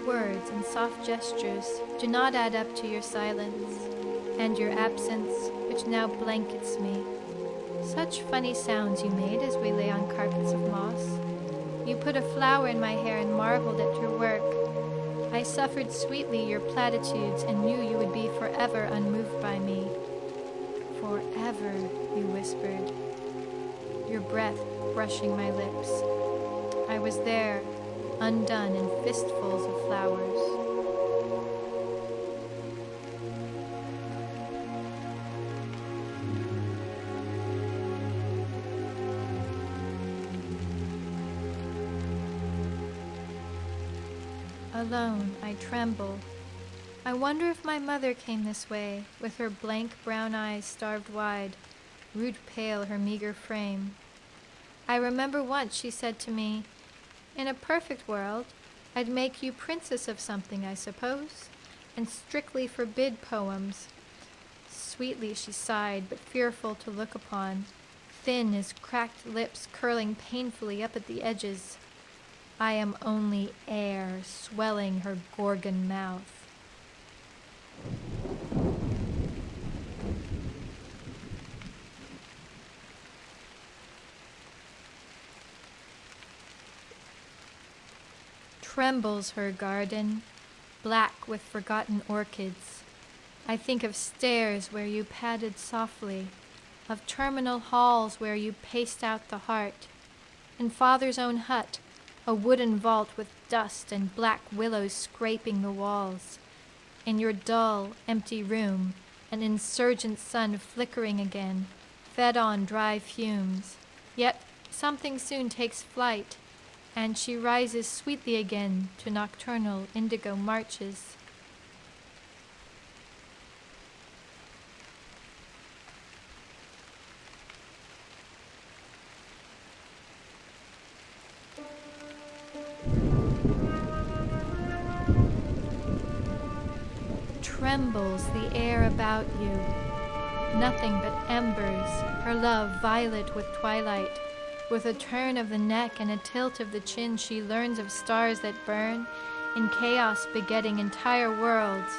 words and soft gestures do not add up to your silence, and your absence, which now blankets me. Such funny sounds you made as we lay on carpets of moss. You put a flower in my hair and marveled at your work. I suffered sweetly your platitudes and knew you would be forever unmoved by me. Forever, you whispered, your breath brushing my lips. I was there, undone in fistfuls of flowers. Alone, I tremble. I wonder if my mother came this way, with her blank brown eyes starved wide, rude pale her meager frame. I remember once she said to me, "In a perfect world, I'd make you princess of something, I suppose, and strictly forbid poems." Sweetly she sighed, but fearful to look upon, thin as cracked lips curling painfully up at the edges. I am only air swelling her gorgon mouth. Trembles her garden, black with forgotten orchids. I think of stairs where you padded softly, of terminal halls where you paced out the heart, and father's own hut, a wooden vault with dust and black willows scraping the walls. In your dull, empty room, an insurgent sun flickering again, fed on dry fumes. Yet something soon takes flight, and she rises sweetly again to nocturnal indigo marches. Trembles the air about you, nothing but embers, her love violet with twilight. With a turn of the neck and a tilt of the chin, she learns of stars that burn, in chaos begetting entire worlds.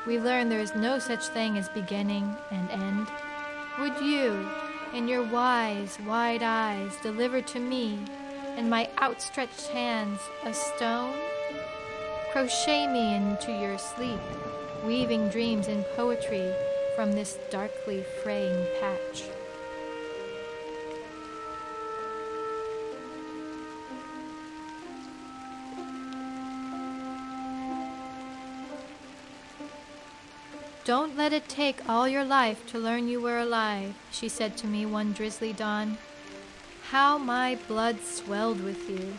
We learn there is no such thing as beginning and end. Would you, in your wise, wide eyes, deliver to me, in my outstretched hands, a stone? Crochet me into your sleep, weaving dreams in poetry from this darkly fraying patch. "Don't let it take all your life to learn you were alive," she said to me one drizzly dawn. How my blood swelled with you.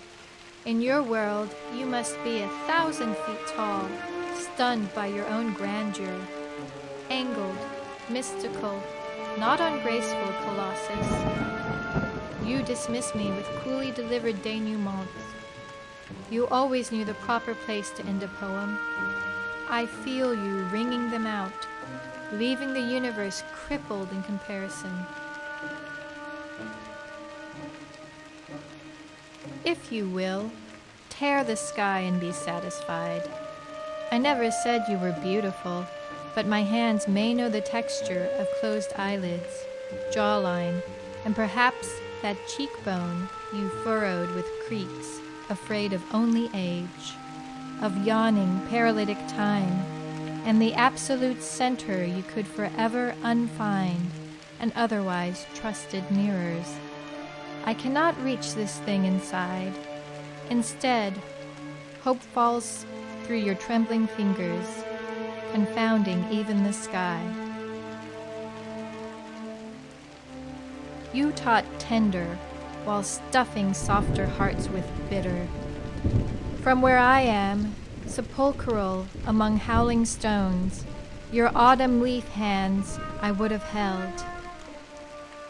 In your world, you must be 1,000 feet tall, stunned by your own grandeur. Angled, mystical, not ungraceful colossus. You dismiss me with coolly delivered denouements. You always knew the proper place to end a poem. I feel you wringing them out, leaving the universe crippled in comparison. If you will, tear the sky and be satisfied. I never said you were beautiful, but my hands may know the texture of closed eyelids, jawline, and perhaps that cheekbone you furrowed with creaks, afraid of only age, of yawning paralytic time, and the absolute center you could forever unfind, and otherwise trusted mirrors. I cannot reach this thing inside. Instead, hope falls through your trembling fingers, confounding even the sky. You taught tender, while stuffing softer hearts with bitter. From where I am, sepulchral among howling stones, your autumn leaf hands I would have held,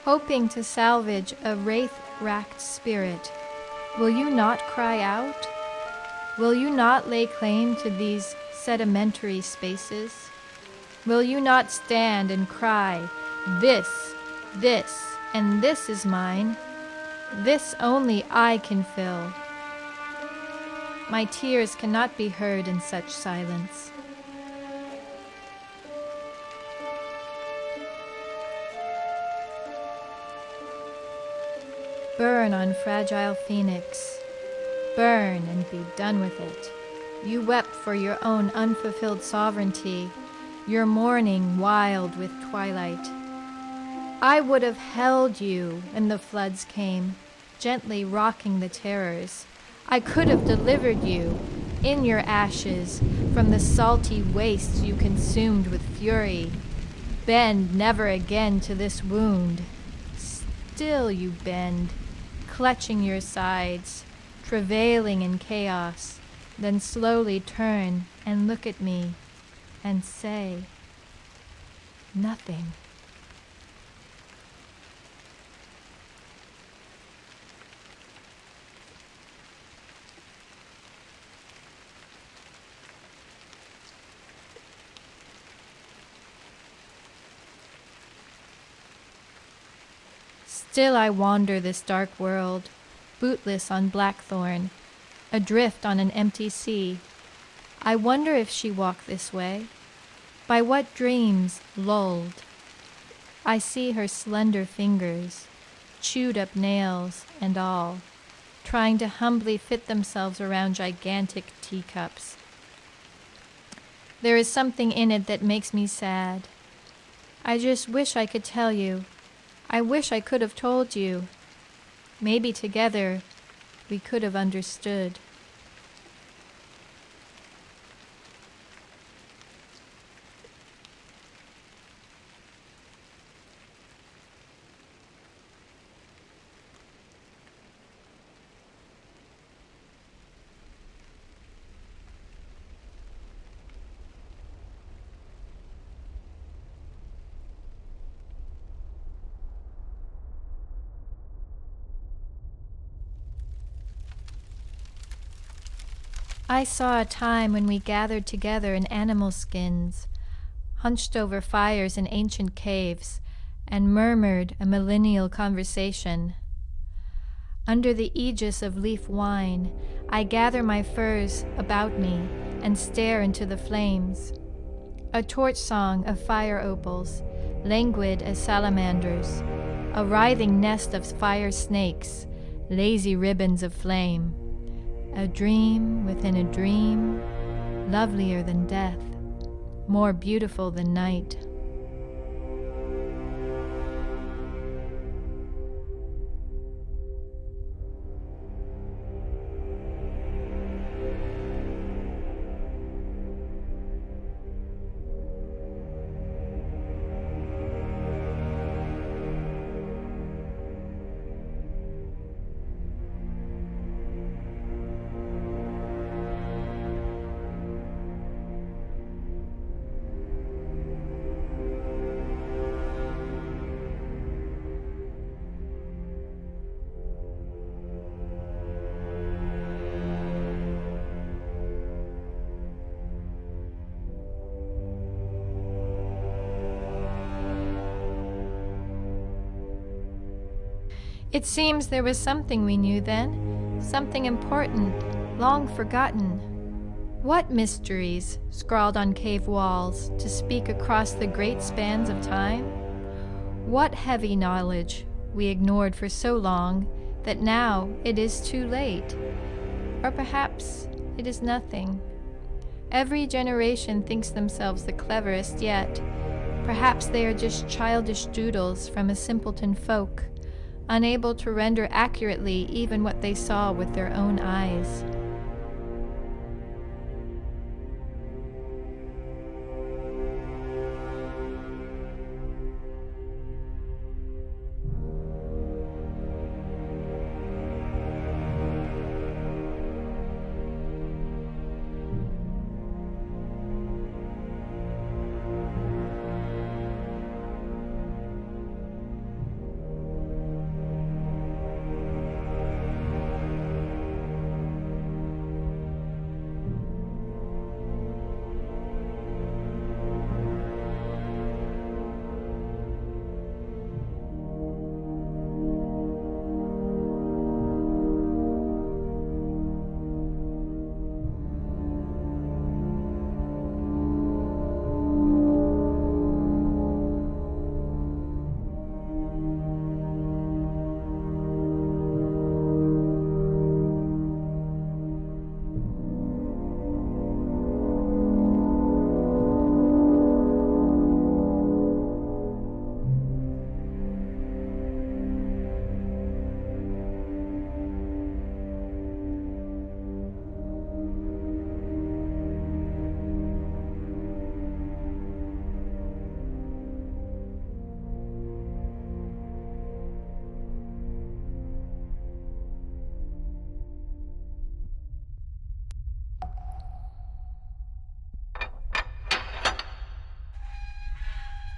hoping to salvage a wraith-racked spirit. Will you not cry out? Will you not lay claim to these sedimentary spaces? Will you not stand and cry, this, and this is mine. This only I can fill. My tears cannot be heard in such silence. Burn on fragile phoenix. Burn and be done with it. You wept for your own unfulfilled sovereignty, your mourning wild with twilight. I would have held you when the floods came, gently rocking the terrors. I could have delivered you, in your ashes, from the salty wastes you consumed with fury. Bend never again to this wound. Still you bend, clutching your sides, travailing in chaos, then slowly turn and look at me and say, nothing. Still I wander this dark world, bootless on blackthorn, adrift on an empty sea. I wonder if she walked this way, by what dreams lulled. I see her slender fingers, chewed up nails and all, trying to humbly fit themselves around gigantic teacups. There is something in it that makes me sad. I just wish I could tell you. I wish I could have told you. Maybe together we could have understood. I saw a time when we gathered together in animal skins, hunched over fires in ancient caves, and murmured a millennial conversation. Under the aegis of leaf wine, I gather my furs about me and stare into the flames. A torch song of fire opals, languid as salamanders, a writhing nest of fire snakes, lazy ribbons of flame. A dream within a dream, lovelier than death, more beautiful than night. It seems there was something we knew then, something important, long forgotten. What mysteries, scrawled on cave walls, to speak across the great spans of time? What heavy knowledge we ignored for so long that now it is too late? Or perhaps it is nothing. Every generation thinks themselves the cleverest yet. Perhaps they are just childish doodles from a simpleton folk, unable to render accurately even what they saw with their own eyes.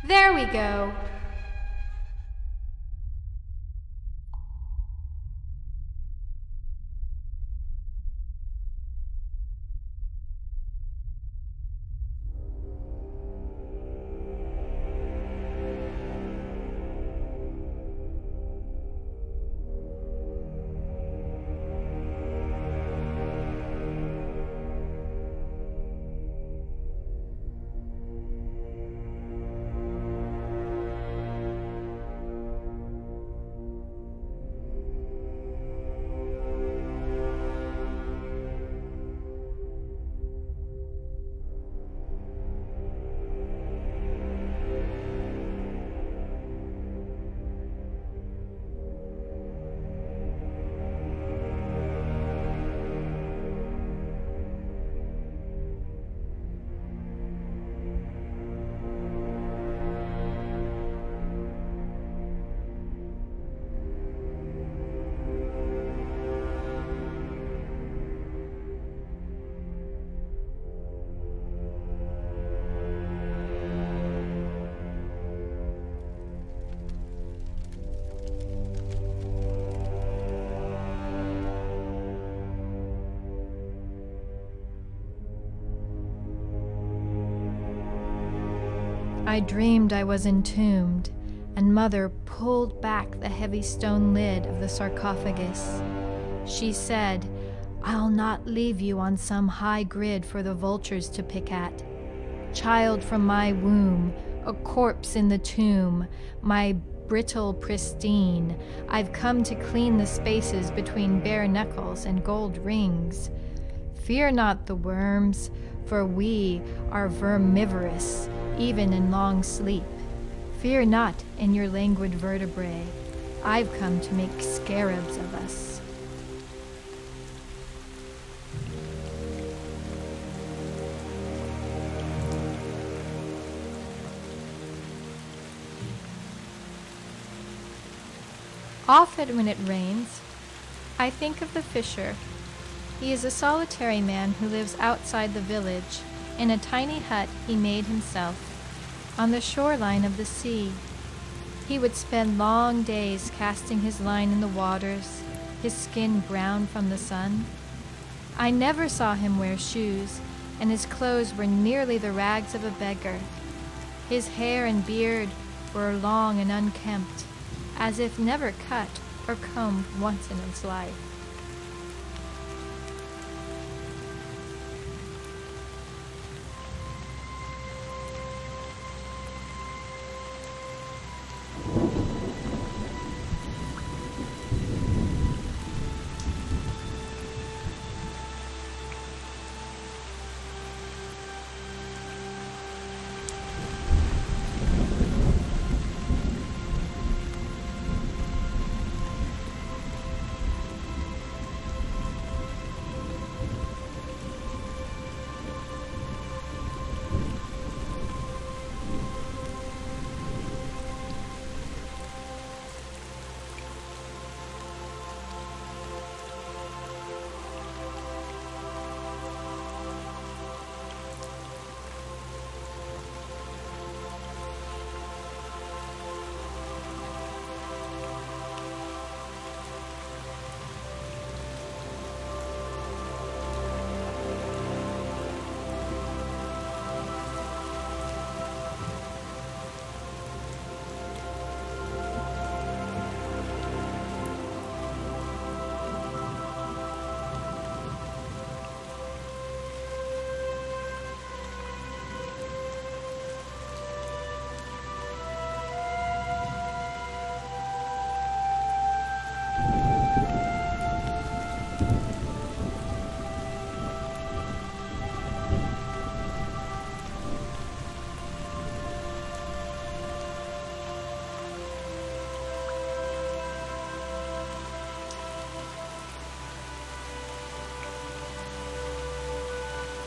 There we go. I dreamed I was entombed, and Mother pulled back the heavy stone lid of the sarcophagus. She said, "I'll not leave you on some high grid for the vultures to pick at. Child from my womb, a corpse in the tomb, my brittle pristine, I've come to clean the spaces between bare knuckles and gold rings. Fear not the worms, for we are vermivorous, even in long sleep. Fear not in your languid vertebrae. I've come to make scarabs of us." Often when it rains, I think of the fisher. He is a solitary man who lives outside the village, in a tiny hut he made himself, on the shoreline of the sea. He would spend long days casting his line in the waters, his skin brown from the sun. I never saw him wear shoes, and his clothes were merely the rags of a beggar. His hair and beard were long and unkempt, as if never cut or combed once in his life.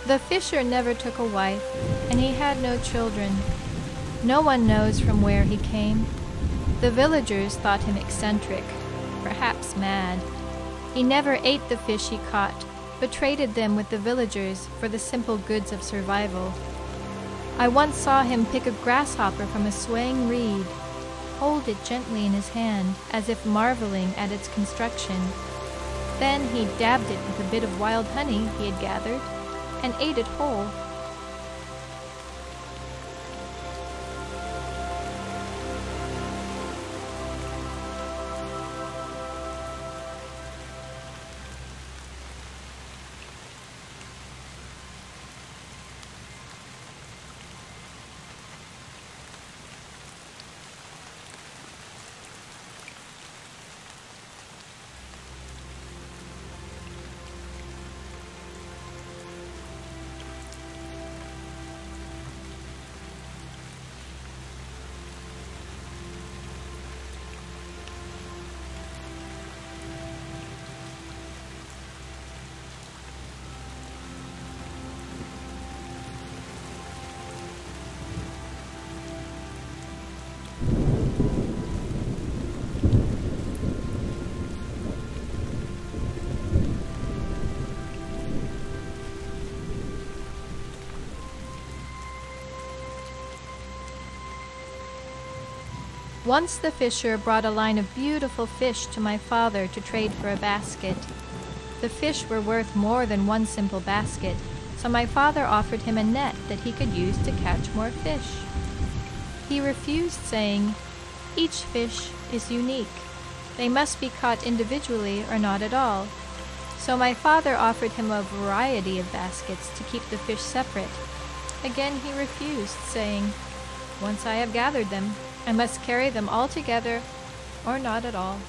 The fisher never took a wife, and he had no children. No one knows from where he came. The villagers thought him eccentric, perhaps mad. He never ate the fish he caught, but traded them with the villagers for the simple goods of survival. I once saw him pick a grasshopper from a swaying reed, hold it gently in his hand as if marveling at its construction. Then he dabbed it with a bit of wild honey he had gathered and ate it whole. Once the fisher brought a line of beautiful fish to my father to trade for a basket. The fish were worth more than one simple basket, so my father offered him a net that he could use to catch more fish. He refused, saying, "Each fish is unique. They must be caught individually or not at all." So my father offered him a variety of baskets to keep the fish separate. Again he refused, saying, "Once I have gathered them, I must carry them all together or not at all."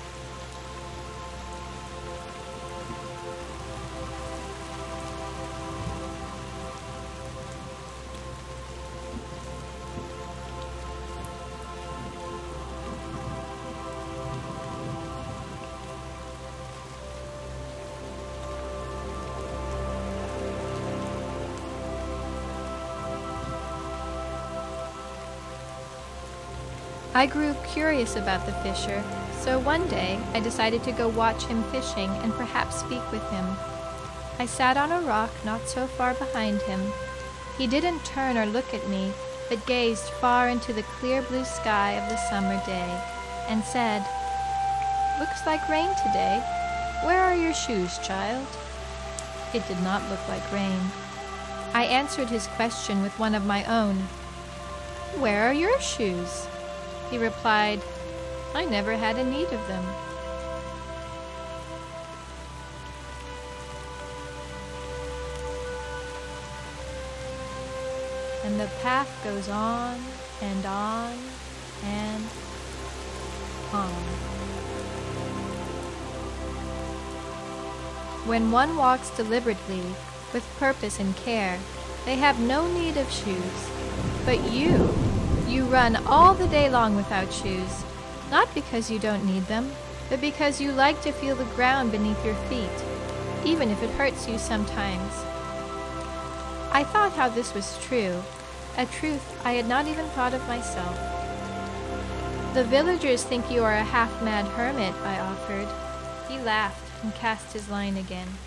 I grew curious about the fisher, so one day I decided to go watch him fishing and perhaps speak with him. I sat on a rock not so far behind him. He didn't turn or look at me, but gazed far into the clear blue sky of the summer day and said, "Looks like rain today. Where are your shoes, child?" It did not look like rain. I answered his question with one of my own. "Where are your shoes?" He replied, "I never had a need of them." And the path goes on and on and on. When one walks deliberately, with purpose and care, they have no need of shoes. But you run all the day long without shoes, not because you don't need them, but because you like to feel the ground beneath your feet, even if it hurts you sometimes. I thought how this was true, a truth I had not even thought of myself. "The villagers think you are a half-mad hermit," I offered. He laughed and cast his line again.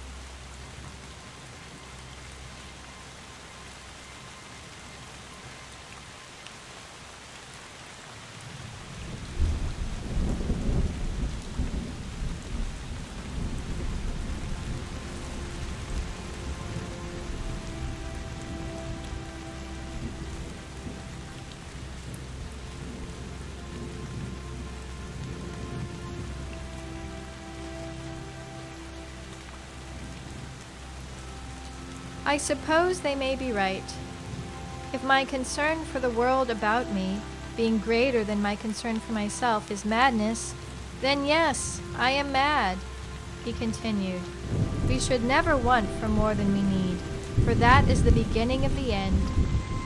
I suppose they may be right. If my concern for the world about me, being greater than my concern for myself, is madness, then yes, I am mad. He continued, "We should never want for more than we need, for that is the beginning of the end.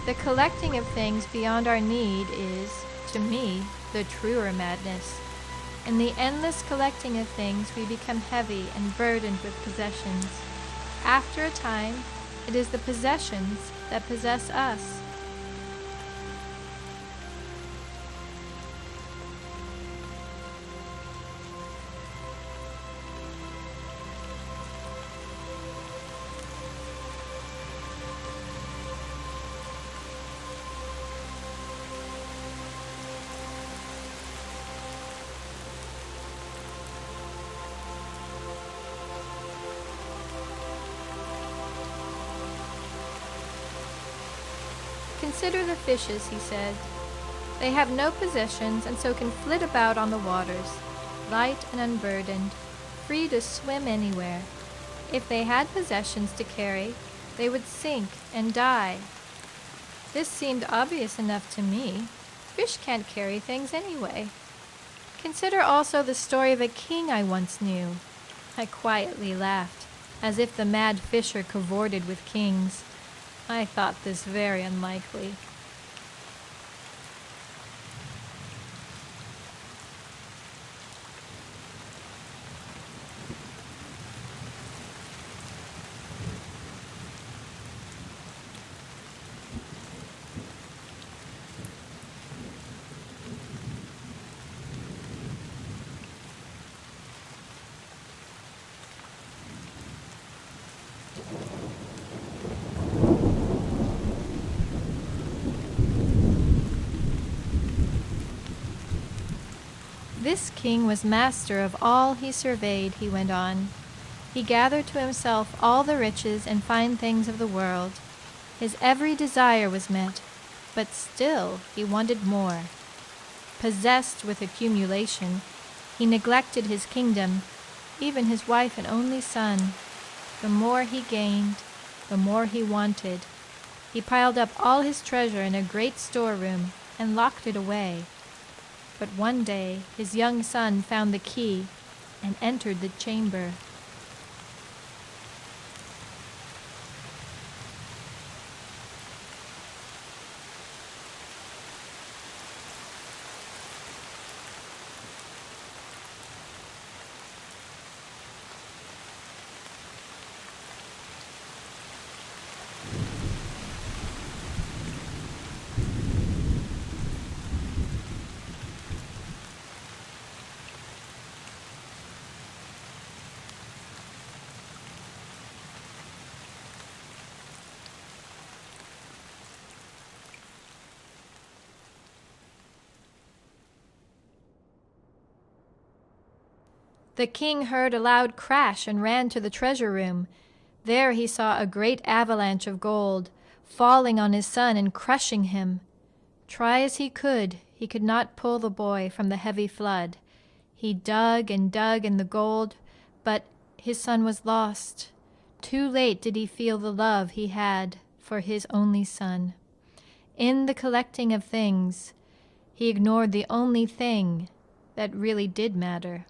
The collecting of things beyond our need is, to me, the truer madness. In the endless collecting of things, we become heavy and burdened with possessions. After a time, it is the possessions that possess us." Consider the fishes, he said. They have no possessions and so can flit about on the waters, light and unburdened, free to swim anywhere. If they had possessions to carry, they would sink and die. This seemed obvious enough to me. Fish can't carry things anyway. Consider also the story of a king I once knew. I quietly laughed, as if the mad fisher cavorted with kings. I thought this very unlikely. This king was master of all he surveyed, he went on. He gathered to himself all the riches and fine things of the world. His every desire was met, but still he wanted more. Possessed with accumulation, he neglected his kingdom, even his wife and only son. The more he gained, the more he wanted. He piled up all his treasure in a great storeroom and locked it away. But one day his young son found the key and entered the chamber. The king heard a loud crash and ran to the treasure room. There he saw a great avalanche of gold, falling on his son and crushing him. Try as he could not pull the boy from the heavy flood. He dug and dug in the gold, but his son was lost. Too late did he feel the love he had for his only son. In the collecting of things, he ignored the only thing that really did matter.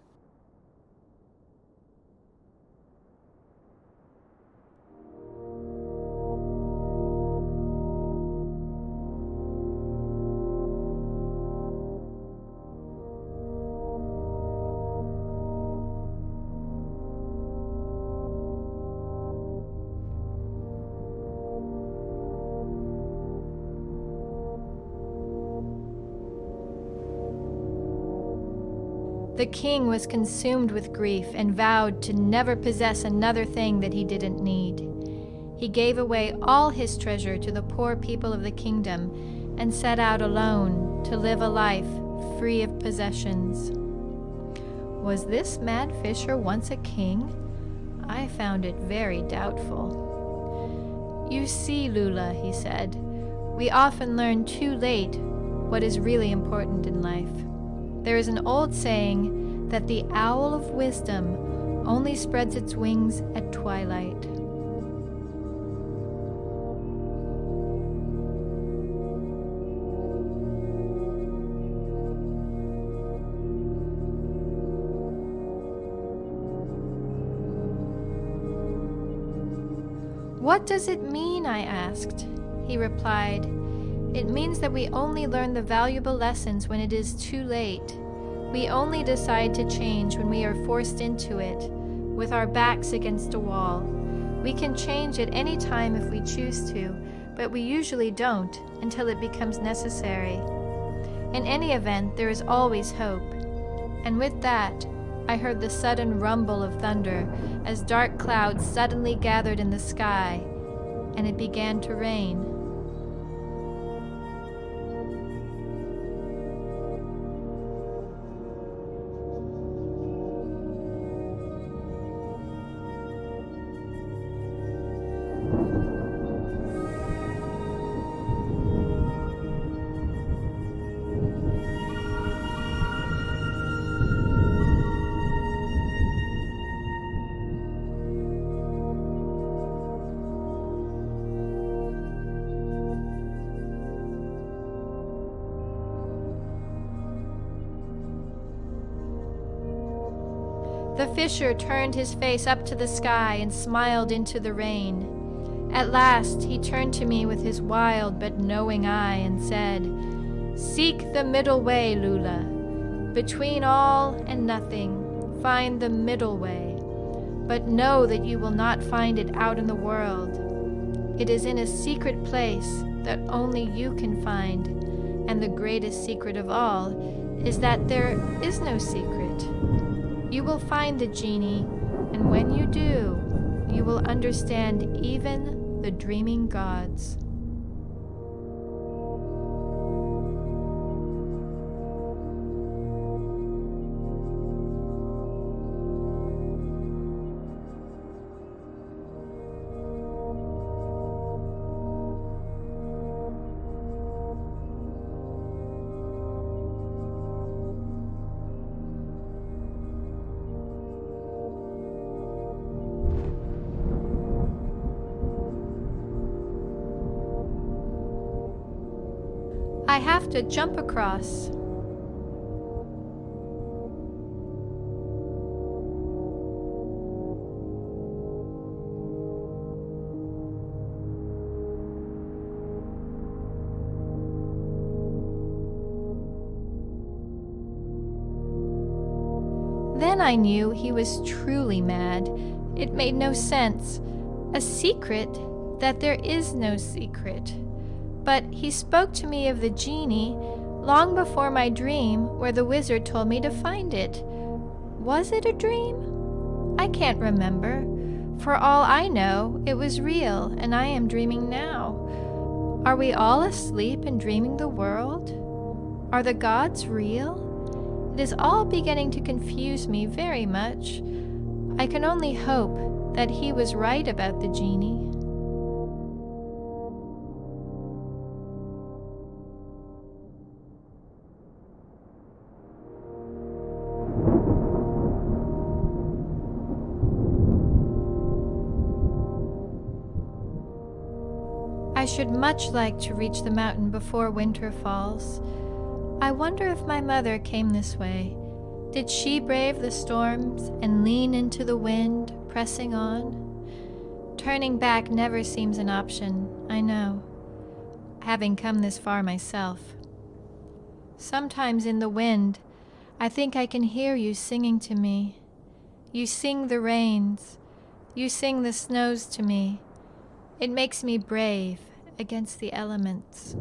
The king was consumed with grief and vowed to never possess another thing that he didn't need. He gave away all his treasure to the poor people of the kingdom and set out alone to live a life free of possessions. Was this mad fisher once a king? I found it very doubtful. You see, Lula, he said, we often learn too late what is really important in life. There is an old saying that the owl of wisdom only spreads its wings at twilight. What does it mean? I asked. He replied, it means that we only learn the valuable lessons when it is too late. We only decide to change when we are forced into it, with our backs against a wall. We can change at any time if we choose to, but we usually don't until it becomes necessary. In any event, there is always hope. And with that, I heard the sudden rumble of thunder as dark clouds suddenly gathered in the sky, and it began to rain. The fisher turned his face up to the sky and smiled into the rain. At last he turned to me with his wild but knowing eye and said, "Seek the middle way, Lula. Between all and nothing, find the middle way. But know that you will not find it out in the world. It is in a secret place that only you can find, and the greatest secret of all is that there is no secret. You will find the genie, and when you do, you will understand even the dreaming gods." I have to jump across. Then I knew he was truly mad. It made no sense. A secret? That there is no secret. But he spoke to me of the genie long before my dream where the wizard told me to find it. Was it a dream? I can't remember. For all I know, it was real, and I am dreaming now. Are we all asleep and dreaming the world? Are the gods real? It is all beginning to confuse me very much. I can only hope that he was right about the genie. I should much like to reach the mountain before winter falls. I wonder if my mother came this way. Did she brave the storms and lean into the wind, pressing on? Turning back never seems an option, I know, having come this far myself. Sometimes in the wind, I think I can hear you singing to me. You sing the rains, you sing the snows to me. It makes me brave against the elements.